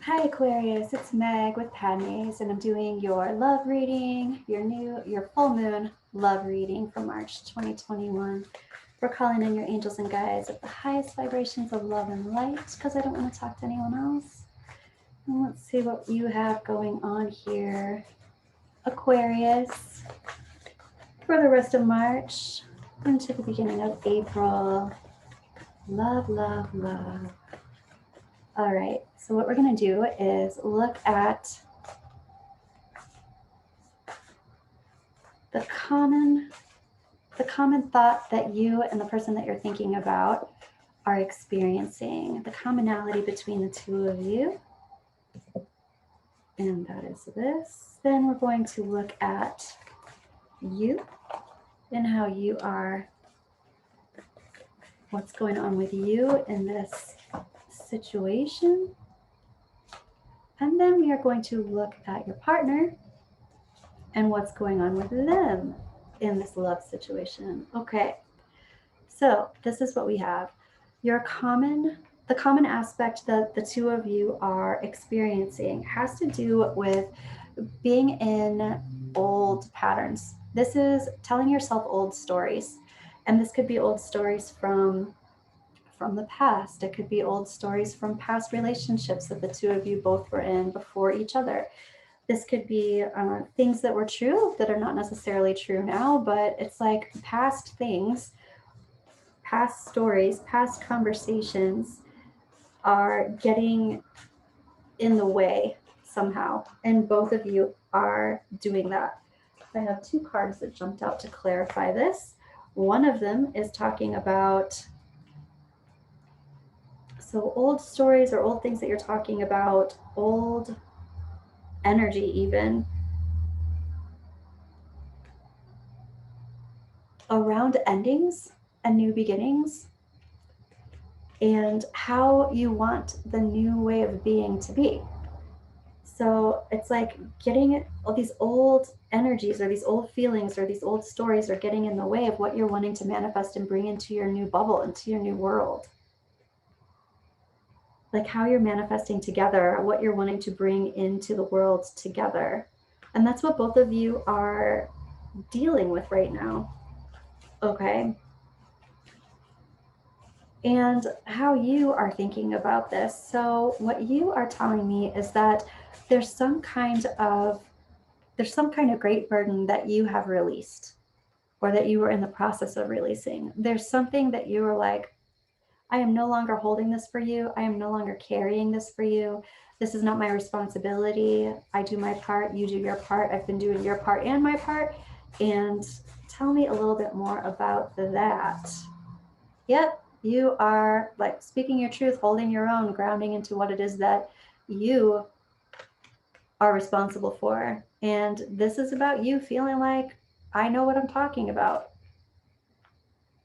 Hi Aquarius, it's Meg with Padmes, and I'm doing your love reading, your full moon love reading for March 2021. We're calling in your angels and guides at the highest vibrations of love and light because I don't want to talk to anyone else. And let's see what you have going on here, Aquarius, for the rest of March into the beginning of April. Love, love, love. All right, so what we're going to do is look at the common thought that you and the person that you're thinking about are experiencing, the commonality between the two of you, and that is this. Then we're going to look at you and how you are, what's going on with you in this situation. And then we are going to look at your partner and what's going on with them in this love situation. Okay, so this is what we have. The common aspect that the two of you are experiencing has to do with being in old patterns. This is telling yourself old stories. And this could be old stories from the past. It could be old stories from past relationships that the two of you both were in before each other. This could be things that were true that are not necessarily true now, but it's like past things, past stories, past conversations are getting in the way somehow. And both of you are doing that. I have two cards that jumped out to clarify this. One of them is talking about, so old stories or old things that you're talking about, old energy even, around endings and new beginnings, and how you want the new way of being to be. So it's like getting all these old energies or these old feelings or these old stories are getting in the way of what you're wanting to manifest and bring into your new bubble, into your new world. Like how you're manifesting together, what you're wanting to bring into the world together. And that's what both of you are dealing with right now. Okay. And how you are thinking about this. So, what you are telling me is that there's some kind of great burden that you have released or that you were in the process of releasing. There's something that you were like, I am no longer holding this for you. I am no longer carrying this for you. This is not my responsibility. I do my part. You do your part. I've been doing your part and my part. And tell me a little bit more about that. Yep, you are like speaking your truth, holding your own, grounding into what it is that you are responsible for. And this is about you feeling like, I know what I'm talking about.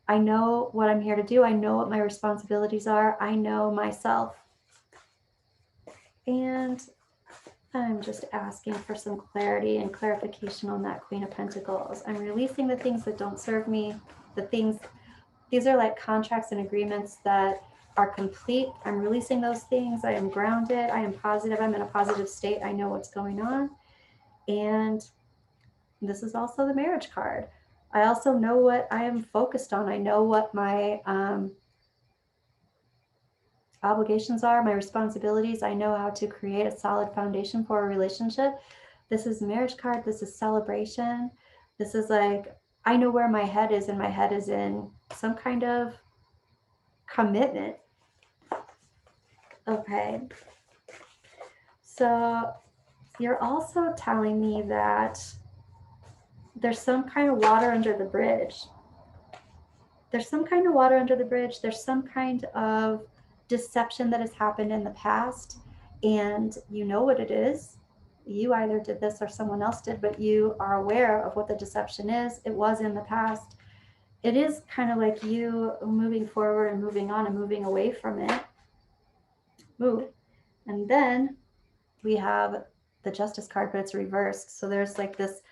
I know what I'm here to do. I know what my responsibilities are. I know myself. And I'm just asking for some clarity and clarification on that Queen of Pentacles. I'm releasing the things that don't serve me, these are like contracts and agreements that are complete. I'm releasing those things. I am grounded. I am positive. I'm in a positive state. I know what's going on. And this is also the marriage card. I also know what I am focused on. I know what my obligations are, my responsibilities. I know how to create a solid foundation for a relationship. This is marriage card. This is celebration. This is like, I know where my head is, and my head is in some kind of commitment. Okay. So you're also telling me that there's some kind of water under the bridge. There's some kind of water under the bridge. There's some kind of deception that has happened in the past, and you know what it is. You either did this or someone else did, but you are aware of what the deception is. It was in the past. It is kind of like you moving forward and moving on and moving away from it. Move. And then we have the Justice card, but it's reversed. So there's like this,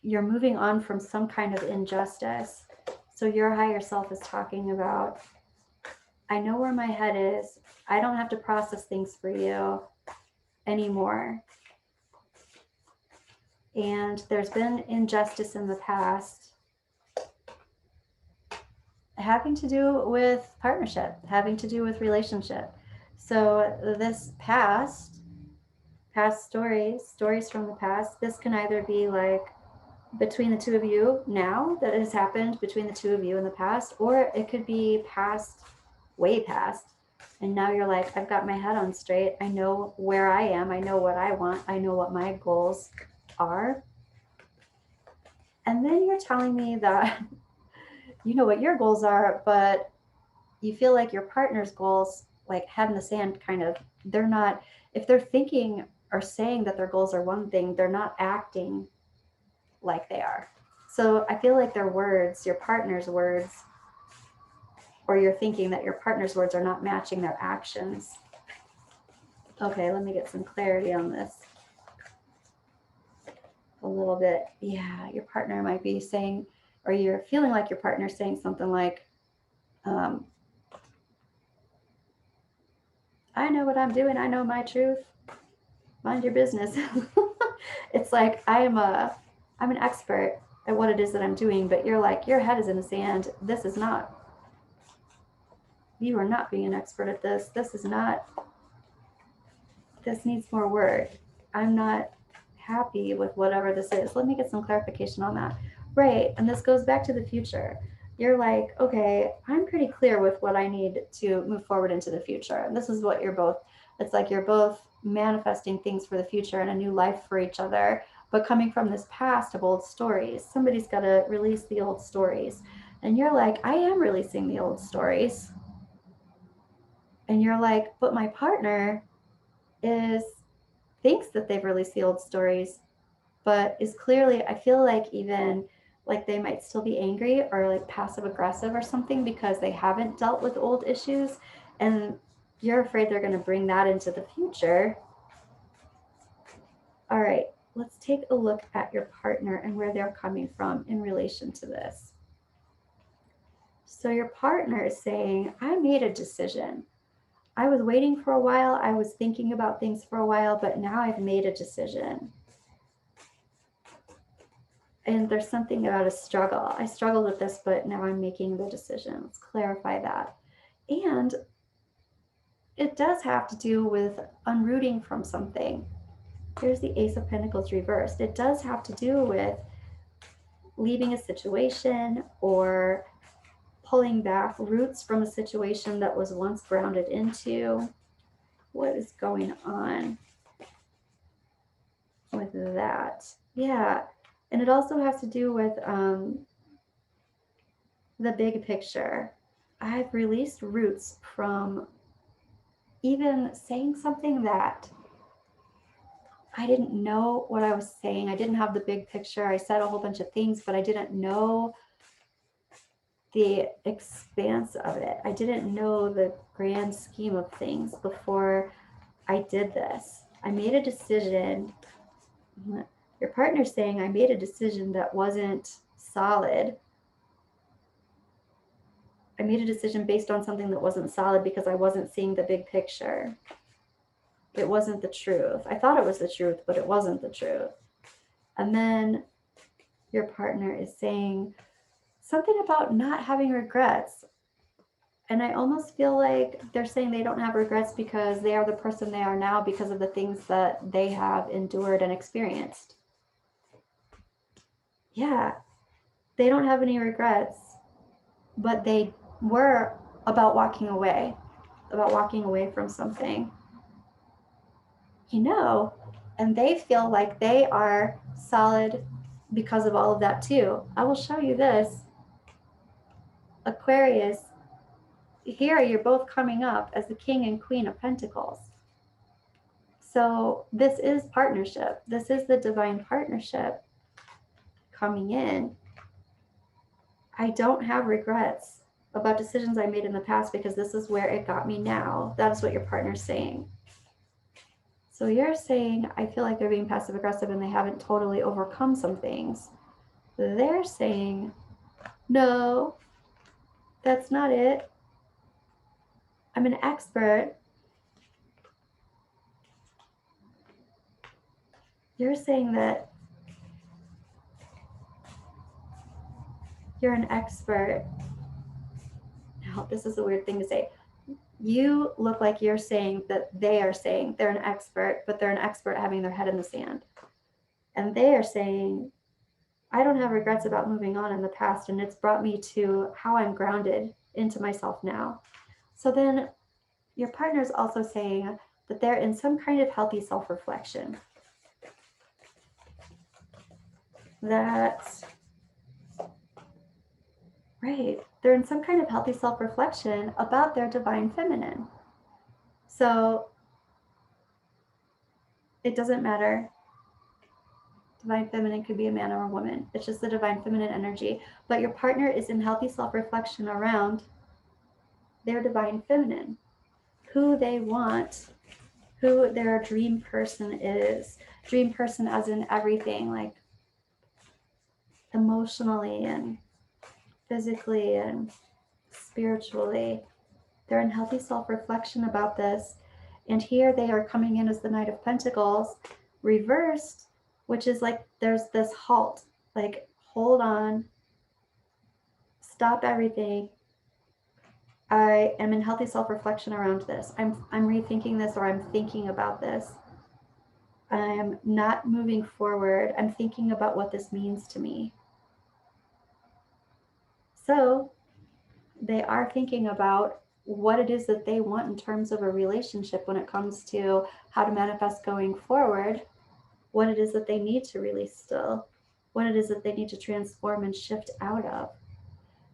you're moving on from some kind of injustice. So your higher self is talking about, I know where my head is. I don't have to process things for you. anymore. And there's been injustice in the past having to do with partnership, having to do with relationship. So this past stories from the past, this can either be like between the two of you now, that has happened between the two of you in the past, or it could be past, way past. And now you're like, I've got my head on straight. I know where I am. I know what I want. I know what my goals are. And then you're telling me that you know what your goals are, but you feel like your partner's goals, like head in the sand, kind of, they're not, if they're thinking or saying that their goals are one thing, they're not acting like they are. So I feel like their words, your partner's words, or you're thinking that your partner's words are not matching their actions. Okay, let me get some clarity on this a little bit. Yeah, your partner might be saying, or you're feeling like your partner's saying something like, I know what I'm doing. I know my truth. Mind your business. It's like I'm an expert at what it is that I'm doing, but you're like, your head is in the sand. This is not, you are not being an expert at this. This is not, this needs more work. I'm not happy with whatever this is. Let me get some clarification on that. Right, and this goes back to the future. You're like, okay, I'm pretty clear with what I need to move forward into the future. And this is what you're both, it's like you're both manifesting things for the future and a new life for each other, but coming from this past of old stories. Somebody's got to release the old stories. And you're like, I am releasing the old stories. And you're like, but my partner thinks that they've released the old stories, but is clearly, I feel like even like they might still be angry or like passive aggressive or something because they haven't dealt with old issues, and you're afraid they're going to bring that into the future. All right, let's take a look at your partner and where they're coming from in relation to this. So your partner is saying, I made a decision. I was waiting for a while. I was thinking about things for a while, but now I've made a decision. And there's something about a struggle. I struggled with this, but now I'm making the decision. Let's clarify that. And it does have to do with unrooting from something. Here's the Ace of Pentacles reversed. It does have to do with leaving a situation or pulling back roots from a situation that was once grounded into. What is going on with that? Yeah. And it also has to do with the big picture. I've released roots from even saying something that I didn't know what I was saying. I didn't have the big picture. I said a whole bunch of things, but I didn't know the expanse of it. I didn't know the grand scheme of things before I did this. I made a decision. Your partner's saying I made a decision that wasn't solid. I made a decision based on something that wasn't solid because I wasn't seeing the big picture. It wasn't the truth. I thought it was the truth, but it wasn't the truth. And then your partner is saying something about not having regrets. And I almost feel like they're saying they don't have regrets because they are the person they are now because of the things that they have endured and experienced. Yeah, they don't have any regrets, but they were about walking away from something. You know, and they feel like they are solid because of all of that too. I will show you this. Aquarius, here you're both coming up as the King and Queen of Pentacles. So this is partnership. This is the divine partnership coming in. I don't have regrets about decisions I made in the past because this is where it got me now. That is what your partner's saying. So you're saying, I feel like they're being passive aggressive and they haven't totally overcome some things. They're saying, no, that's not it. I'm an expert you're saying that you're an expert. Now, this is a weird thing to say. You look like you're saying that they are saying they're an expert, but they're an expert having their head in the sand. And they are saying, I don't have regrets about moving on in the past, and it's brought me to how I'm grounded into myself now. So then your partner is also saying that they're in some kind of healthy self-reflection. That, right, they're in some kind of healthy self-reflection about their divine feminine. So it doesn't matter. Divine feminine could be a man or a woman. It's just the divine feminine energy. But your partner is in healthy self-reflection around their divine feminine, who they want, who their dream person is. Dream person as in everything, like emotionally and physically and spiritually. They're in healthy self-reflection about this. And here they are coming in as the Knight of Pentacles, reversed, which is like there's this halt, like hold on, stop everything. I am in healthy self-reflection around this. I'm rethinking this, or I'm thinking about this. I'm not moving forward. I'm thinking about what this means to me. So they are thinking about what it is that they want in terms of a relationship when it comes to how to manifest going forward, what it is that they need to release still, what it is that they need to transform and shift out of.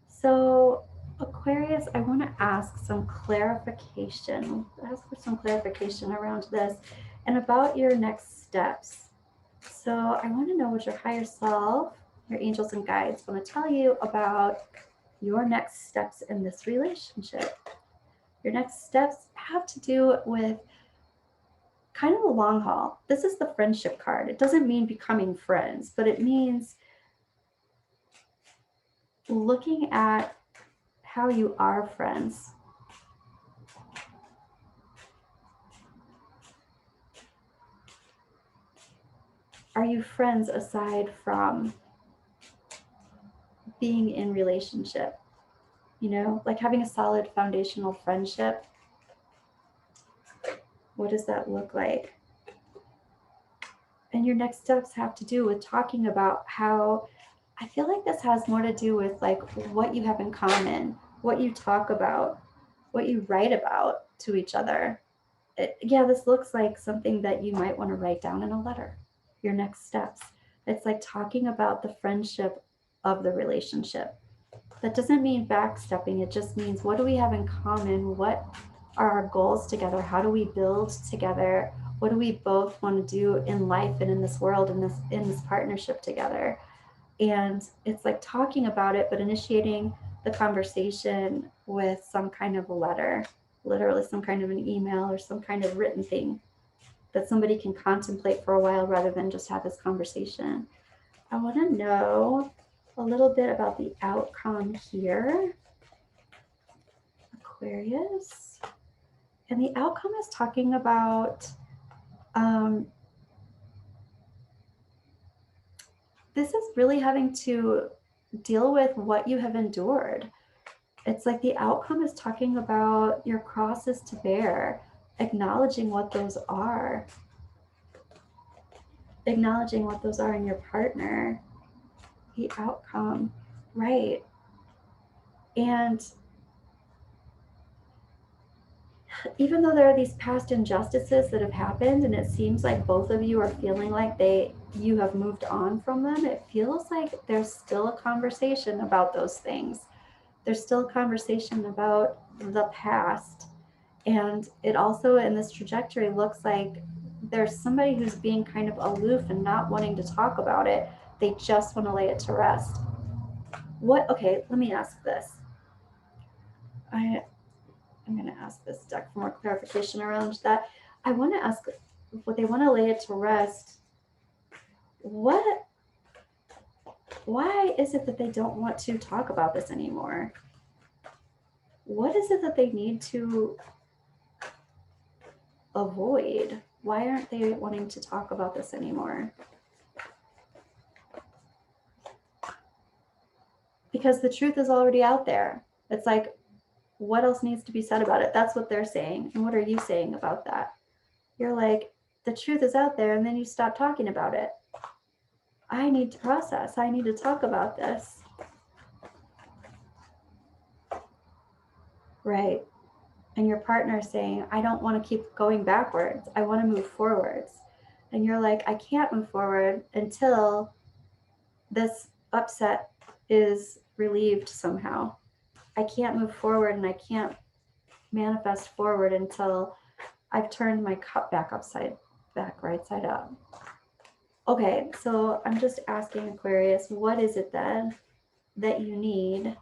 So Aquarius, I want to ask some clarification. Ask for some clarification around this and about your next steps. So I want to know what your higher self, your angels and guides want to tell you about your next steps in this relationship. Your next steps have to do with kind of a long haul. This is the friendship card. It doesn't mean becoming friends, but it means looking at how you are friends. Are you friends aside from being in relationship? You know, like having a solid foundational friendship. What does that look like? And your next steps have to do with talking about how, I feel like this has more to do with like what you have in common, what you talk about, what you write about to each other. Yeah, this looks like something that you might want to write down in a letter. Your next steps. It's like talking about the friendship of the relationship. That doesn't mean backstepping. It just means, what do we have in common? What are our goals together? How do we build together? What do we both want to do in life and in this world, in this partnership together? And it's like talking about it, but initiating the conversation with some kind of a letter, literally some kind of an email or some kind of written thing that somebody can contemplate for a while rather than just have this conversation. I want to know a little bit about the outcome here, Aquarius. And the outcome is talking about this is really having to deal with what you have endured. It's like the outcome is talking about your crosses to bear, acknowledging what those are, acknowledging what those are in your partner. The outcome, right? And even though there are these past injustices that have happened, and it seems like both of you are feeling like you have moved on from them, it feels like there's still a conversation about those things. There's still a conversation about the past. And it also, in this trajectory, looks like there's somebody who's being kind of aloof and not wanting to talk about it. They just want to lay it to rest. Okay, let me ask this. I'm going to ask this deck for more clarification around that. I want to ask, what they want to lay it to rest. Why is it that they don't want to talk about this anymore? What is it that they need to avoid? Why aren't they wanting to talk about this anymore? Because the truth is already out there. It's like, what else needs to be said about it? That's what they're saying. And what are you saying about that? You're like, the truth is out there, and then you stop talking about it. I need to process. I need to talk about this. Right. And your partner saying, I don't want to keep going backwards. I want to move forwards. And you're like, I can't move forward until this upset is relieved somehow. I can't move forward and I can't manifest forward until I've turned my cup back right side up. Okay, so I'm just asking Aquarius, what is it then that you need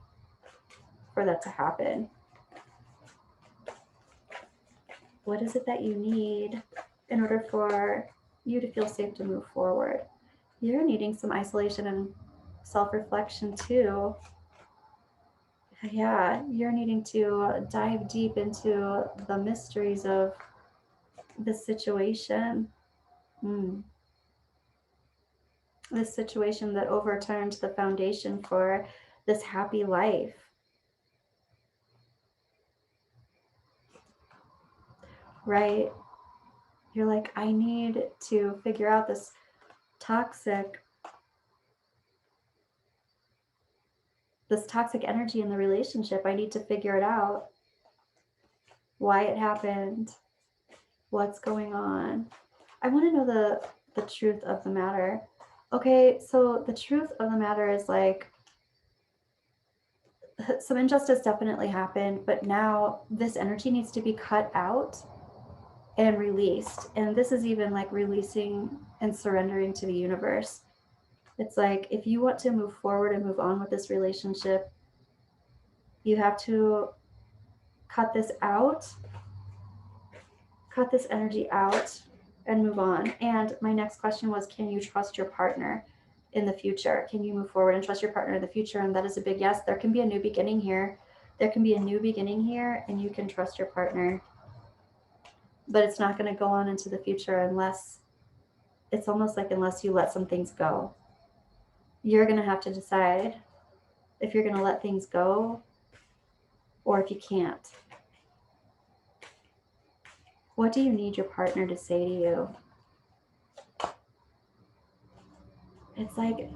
for that to happen? What is it that you need in order for you to feel safe to move forward? You're needing some isolation and self-reflection too. Yeah, you're needing to dive deep into the mysteries of this situation. This situation that overturned the foundation for this happy life. Right? You're like, I need to figure out this toxic energy in the relationship. I need to figure it out. Why it happened. What's going on. I want to know the truth of the matter. Okay, so the truth of the matter is like, some injustice definitely happened, but now this energy needs to be cut out and released. And this is even like releasing and surrendering to the universe. It's like, if you want to move forward and move on with this relationship, you have to cut this out, cut this energy out, and move on. And my next question was, can you trust your partner in the future? Can you move forward and trust your partner in the future? And that is a big yes. There can be a new beginning here. There can be a new beginning here, and you can trust your partner. But it's not going to go on into the future unless, it's almost like unless you let some things go. You're going to have to decide if you're going to let things go or if you can't. What do you need your partner to say to you? It's like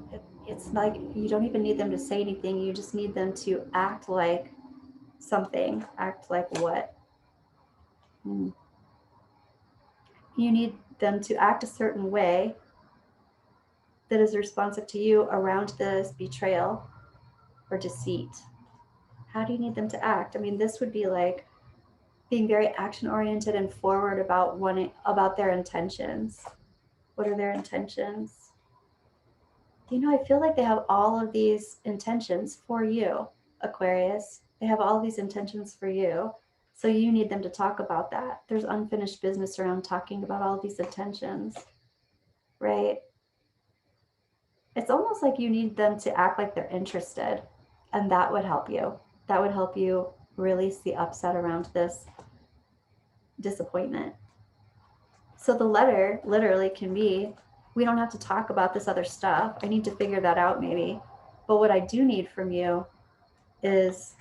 you don't even need them to say anything. You just need them to act like something. Act like what? You need them to act a certain way that is responsive to you around this betrayal or deceit. How do you need them to act? I mean, this would be like being very action oriented and forward about their intentions. What are their intentions? You know, I feel like they have all of these intentions for you, Aquarius. They have all these intentions for you. So you need them to talk about that. There's unfinished business around talking about all these intentions, right? It's almost like you need them to act like they're interested, and that would help you. That would help you release the upset around this disappointment. So the letter literally can be, we don't have to talk about this other stuff. I need to figure that out maybe. But what I do need from you is,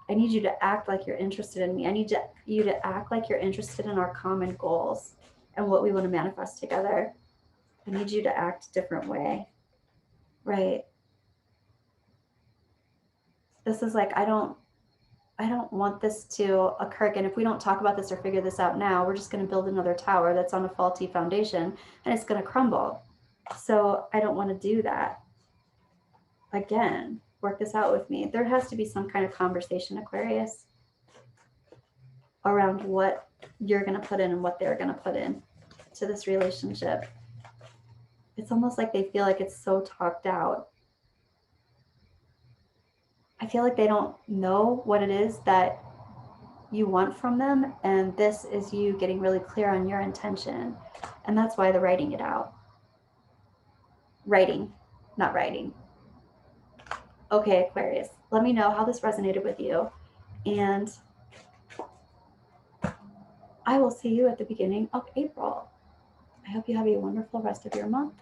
I need you to act like you're interested in me. I need you to act like you're interested in our common goals and what we want to manifest together. I need you to act a different way, right? This is like, I don't want this to occur again. If we don't talk about this or figure this out now, we're just going to build another tower that's on a faulty foundation and it's going to crumble. So I don't want to do that. Again, work this out with me. There has to be some kind of conversation, Aquarius, around what you're going to put in and what they're going to put in to this relationship. It's almost like they feel like it's so talked out. I feel like they don't know what it is that you want from them, and this is you getting really clear on your intention, and that's why they're writing it out. Writing, not writing. Okay, Aquarius, let me know how this resonated with you, and I will see you at the beginning of April. I hope you have a wonderful rest of your month.